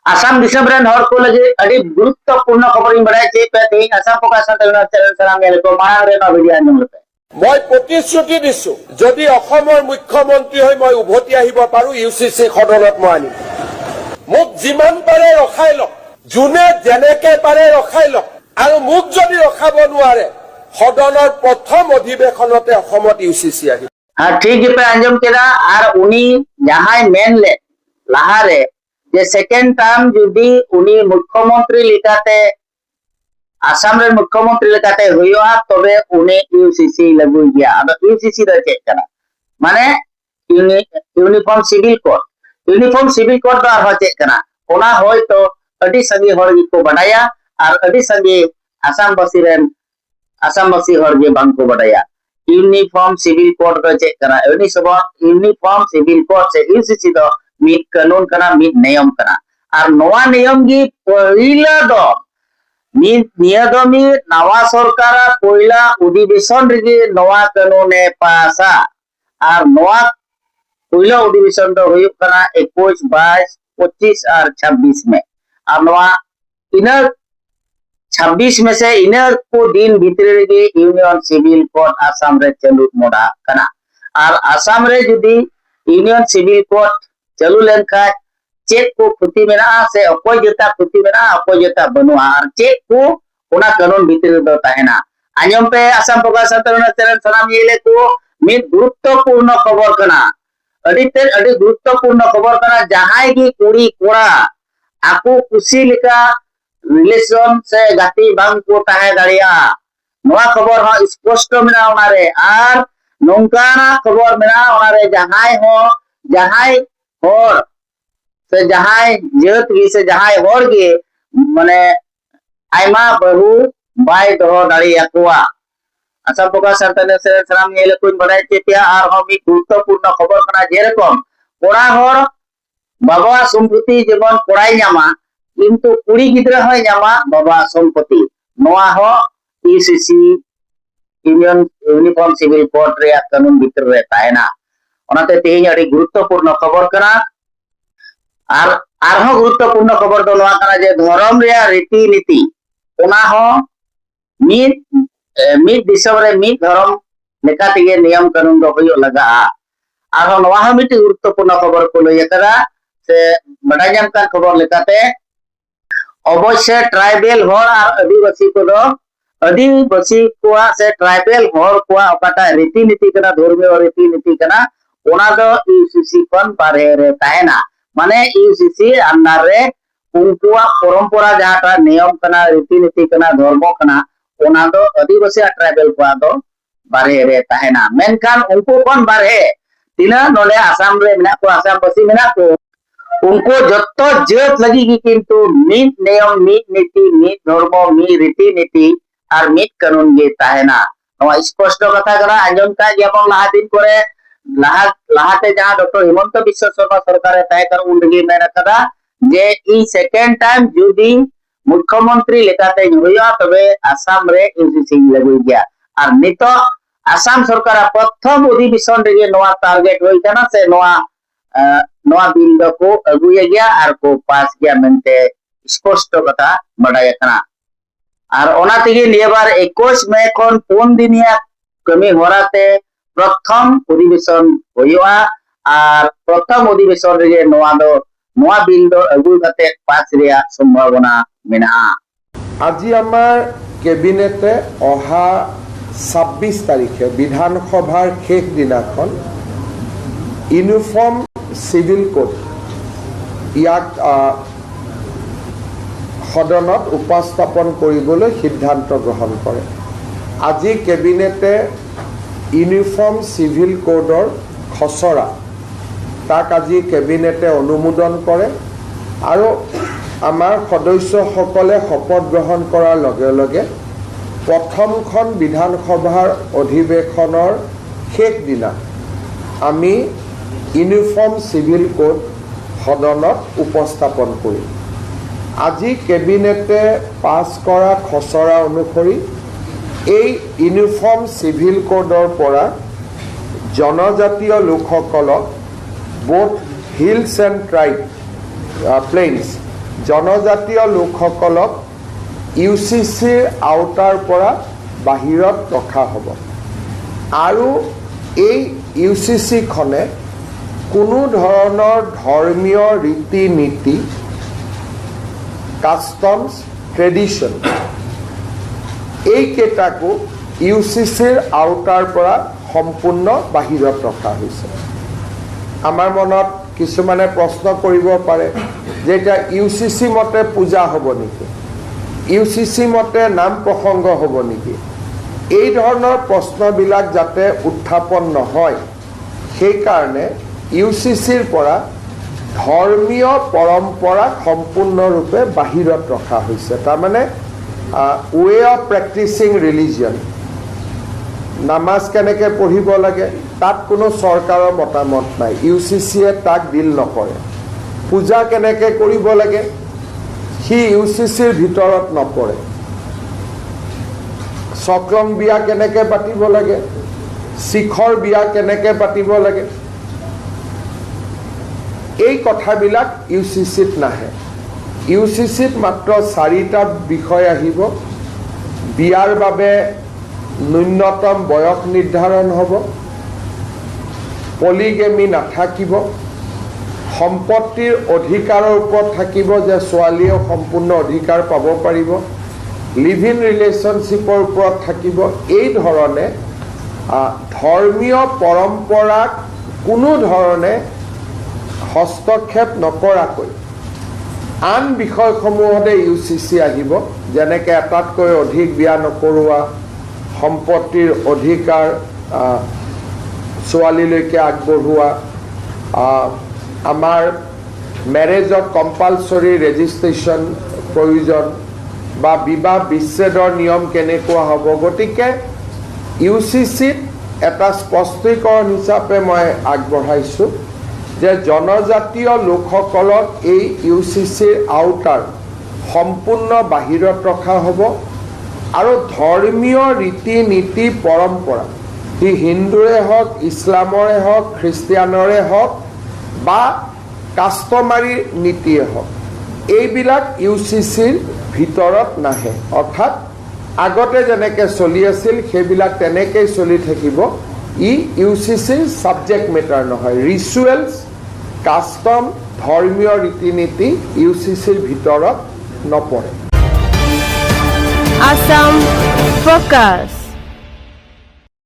Assam दिसम rain हर को लगे अड़ी गुरुत्वपूर्ण खबर बड़ा चे पे तेई आसाम प्रकाशन चैनल सलाम गेले को माना रे ना भिडियो आनम लते মই প্ৰতিশ্ৰুতি দিছো যদি অসমৰ মুখ্যমন্ত্ৰী হৈ মই উভতি আহিব পাৰো ইউচিচি সদনত মই আনিম মোক যিমান পাৰে ৰখাই লওক জুনে যেনেকে পাৰে ৰখাই লওক আৰু মোক যদি ৰখাব নোৱাৰে সদনৰ প্ৰথম অধিৱেশনতে অসমত ইউচিচি আহিব हां ठीक पे अंजम केदा आर उनी जहां मेन ले लाहारे जे सेकेंड टर्म जुदी उनी मुख्यमंत्री लिकाते आसाम रे मुख्यमंत्री लेकाते हुआ तबे उन्हें यूसीसी लागू गया अब यूसीसी द चेक करा माने यूनिफॉर्म सिविल कोड दा हो चेक करा ओना होय तो अडी संगी हर को बडाया और अडी संगी आसाम बसी हर जे बांग को बडाया यूनिफॉर्म सिविल कोड द चेक करा एनी सब यूनिफॉर्म सिविल कोड से यूसीसी दो मिट कानून कना मिट नियम कना और नवा नियम गी पहिला दो नियदमी नवा सरकार पहिला अधिवेशन रे नवा कानूने पासा और नवा पहिला अधिवेशन दो हुई कना 21 22 25 और 26 में और नवा इनर 26 में से इनर को दिन भीतर रे यूनियन सिविल कोड आसाम रे चालू मोड़ा कना और आसाम रे जदी यूनियन सिविल कोड चालू लेनखा चेक को खुती मेना से अकोय जता खुती मेना अकोय जता बनुआ और चेक को ओना कानून भीतर दो ताहेना आजम पे आसाम प्रकाशन चैनल सलाम येले को मिद गुरुत्वपूर्ण खबर कना अडी गुरुत्वपूर्ण खबर कना जहां की कुड़ी कोड़ा आकु खुशी लेका रिलेशन से गाती बांग को ताहे दाड़िया नवा खबर हो स्पष्ट मेना ओनारे आर नोंकाना खबर मेना ओनारे जहां और से जहां जेत गी से जहां होर गे माने आयमा बहु बाय दो दाड़ी अकवा आसाम प्रकाशन चैनल सलाम येले कोन बडाय चेपिया और हम एक गुरुत्वपूर्ण खबर कना जेरकम कोड़ा होर बाबा संपत्ति जीवन कोड़ाई न्यामा किंतु कुड़ी गिद्रा होय न्यामा बाबा संपत्ति नोआ हो ईसीसी यूनिफॉर्म सिविल कोड रे कानून भीतर रे तायना ओनाते तेही अड़ी गुरुत्वपूर्ण खबर कना और गुरुत्वपूर्ण खबर दो नवा कना जे धर्म रे रीति नीति ओना हो मिद दिसम रे मिद धर्म लेका तेगे नियम कानून दो होयो लगा और नवा हो मिट गुरुत्वपूर्ण खबर को लय करा से बड़ा जान का खबर लेकाते अवश्य ट्राइबल होर और आदिवासी को दो आदिवासी को से ट्राइबल होर को ओकाटा रीति नीति कना धर्मीय रीति नीति कना ओना दो यूसीसी कोन बारे रे ताहेना माने यूसीसी अंदर रे उनकुआ परंपरा जहाटा नियम कना रीति नीति कना धर्म कना ओना दो आदिवासी ट्राइबल को दो बारे रे ताहेना मेनखान उनको कोन बारे तिना नोले आसाम रे मेना को आसाम बसी मेना को उनको जत्तो जत लगी की किंतु मित नियम मित नीति मित धर्म मित रीति नीति और मित कानून गे ताहेना नवा स्पष्ट कथा करा आंजम का जेमन लहा दिन करे लाहाते जहां डॉक्टर हिमंत बिश्व शर्मा सरकार तय कर उनगे मेना कदा जे ई सेकेंड टाइम जुदी मुख्यमंत्री लेकाते होया तबे आसाम रे यूसीसी लागू गया और नितो आसाम सरकार प्रथम अधिवेशन रे नवा टारगेट होई तना से नवा बिल को अगुया गया और को पास गया मेनते स्पष्ट कथा बडाय कना और ओना तेगे नियबार 21 मई कोन 3 दिनिया कमी होराते प्रथम अधिवेशन होया और प्रथम अधिवेशन रे नवा बिल दो अगु कते पास रिया संभावना मेना আজি আমাৰ কেবিনেটে অহা 26 তাৰিখে বিধানসভাৰ শেষ দিনাখন ইউনিফৰ্ম সিভিল কোড ইয়াক সদনত উপস্থাপন কৰিবলৈ সিদ্ধান্ত গ্ৰহণ কৰে আজি কেবিনেটে ইউনিফৰ্ম সিভিল কোডৰ খসৰা তাক আজি কেবিনেটে অনুমোদন কৰে আৰু আমাৰ সদস্যসকলে শপত গ্ৰহণ কৰাৰ লগে লগে প্ৰথমখন বিধানসভাৰ অধিৱেশনৰ শেষ দিনা আমি ইউনিফৰ্ম সিভিল কোড সদনত উপস্থাপন কৰিম আজি কেবিনেটে পাছ কৰা খসৰা অনুসৰি এই ইউনিফৰ্ম সিভিল কোডৰ পৰা জনজাতীয় লোকসকলক both hills and tribes plains জনজাতীয় লোকসকলক ইউচিচিৰ আওতাৰ পৰা বাহিৰত ৰখা হ'ব আৰু এই ইউচিচিখনে কোনো ধৰণৰ ধৰ্মীয় ৰীতি নীতি কাষ্টমছ ট্ৰেডিশ্যন এইকেইটাকো ইউচিচিৰ আওতাৰ পৰা সম্পূৰ্ণ বাহিৰত ৰখা হৈছে আমাৰ মনত কিছুমানে প্ৰশ্ন কৰিব পাৰে যে এতিয়া ইউচিচি মতে পূজা হ'ব নেকি ইউচিচি মতে নাম প্ৰসংগ হ'ব নেকি এই ধৰণৰ প্ৰশ্নবিলাক যাতে উত্থাপন নহয় সেইকাৰণে ইউচিচিৰ পৰা ধৰ্মীয় পৰম্পৰা সম্পূৰ্ণৰূপে বাহিৰত ৰখা হৈছে তাৰমানে ৱে অফ প্ৰেক্টিচিং ৰিলিজিয়ন নামাজ কেনেকৈ পঢ়িব লাগে তাত কোনো চৰকাৰৰ মতামত নাই ইউচিচিয়ে তাক ডিল নকৰে পূজা কেনেকৈ কৰিব লাগে সি ইউচিচিৰ ভিতৰত নপৰে চক্ৰম বিয়া কেনেকৈ পাতিব লাগে শিখৰ বিয়া কেনেকৈ পাতিব লাগে এই কথাবিলাক ইউচিচিত নাহে ইউচিচিত মাত্ৰ 4টা বিষয় আহিব বিয়াৰ বাবে ন্যূনতম বয়স নিৰ্ধাৰণ হ'ব পলিগেমি নাথাকিব সম্পত্তিৰ অধিকাৰৰ ওপৰত থাকিব যে ছোৱালীয়েও সম্পূৰ্ণ অধিকাৰ পাব পাৰিব লিভ ইন ৰিলেশ্যনশ্বিপৰ ওপৰত থাকিব এই ধৰণে ধৰ্মীয় পৰম্পৰাক কোনো ধৰণে হস্তক্ষেপ নকৰাকৈ আন বিষয়সমূহতে ইউচিচি আহিব যেনেকৈ এটাতকৈ অধিক বিয়া নকৰোৱা সম্পত্তিৰ অধিকাৰ ছোৱালীলৈকে আগবঢ়োৱা আমাৰ মেৰেজত কম্পালচৰি ৰেজিষ্ট্ৰেশ্যন প্ৰয়োজন বা বিবাহ বিচ্ছেদৰ নিয়ম কেনেকুৱা হ'ব গতিকে ইউচিচিত এটা স্পষ্টীকৰণ হিচাপে মই আগবঢ়াইছোঁ যে জনজাতীয় লোকসকলক এই ইউচিচিৰ আওতাৰ সম্পূৰ্ণ বাহিৰত ৰখা হ'ব আৰু ধৰ্মীয় ৰীতি নীতি পৰম্পৰা সি হিন্দুৰে হওক ইছলামৰে হওক খ্ৰীষ্টিয়ানৰে হওক বা কাষ্টমাৰী নীতিয়ে হওক এইবিলাক ইউচিচিৰ ভিতৰত নাহে অৰ্থাৎ আগতে যেনেকৈ চলি আছিল সেইবিলাক তেনেকৈ চলি থাকিব ই ইউচিচিৰ ছাবজেক্ট মেটাৰ নহয় ৰিচুৱেলছ কাষ্টম ধৰ্মীয় ৰীতি নীতি ইউচিচিৰ ভিতৰত নপৰে Assam Focus.